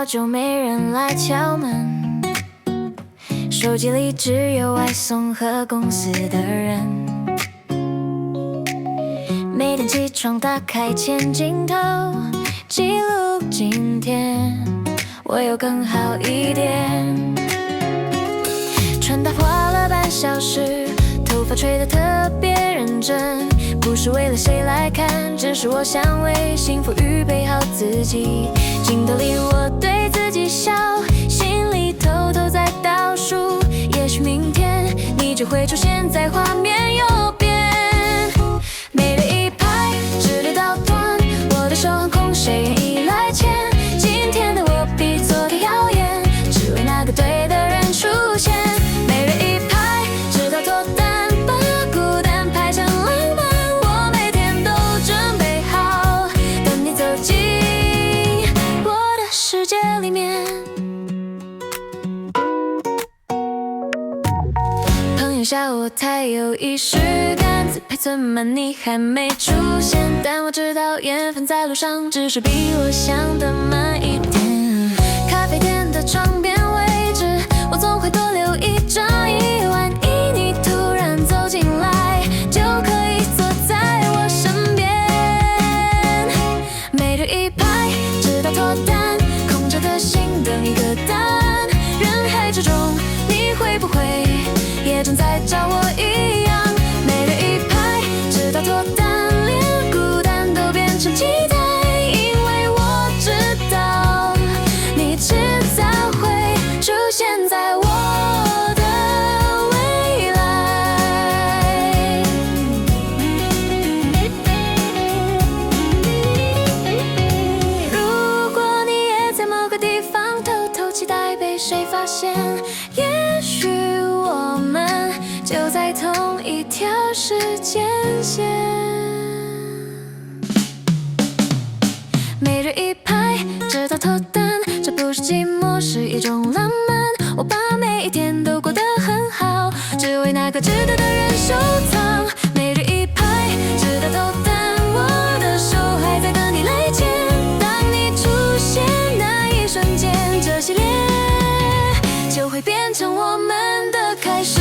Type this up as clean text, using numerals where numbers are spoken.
好久没人来敲门，手机里只有外送和公司的人。每天起床打开前镜头，记录今天我有更好一点。穿搭花了半小时，头发吹得特别认真，不是为了谁来看，只是我想为幸福预备好自己。镜头里我对自己笑，心里偷偷在倒数，也许明天你就会出现在画面右边。每日一拍，直立到断，我的手很空，谁愿意来牵？今天的我比昨天耀眼，只为那个对的人出现。每日一拍，直到脱单，把孤单拍成浪漫，我每天都准备好，等你走进我的世界里面。朋友笑我太有仪式感，自拍存满你还没出现，但我知道缘分在路上，只是比我想的慢一点。咖啡店的窗边位置，我总会多留一张，一万一你突然走进来，就可以坐在我身边。每日一拍，直到脱单，空着的心等一个答案。人海之中，你会不会也正在找我一样？每日一拍，直到脱单，连孤单都变成期待，因为我知道你迟早会出现在我的未来。如果你也在某个地方偷偷期待被谁发现，也许我们就在同一条时间线。每日一拍，直到脱单，这不是寂寞，是一种浪漫。我把每一天都过得很好，只为那个值得的人收藏。每日一拍，直到脱单，我的手还在等你来牵。当你出现那一瞬间，这系列就会变成我们的开始。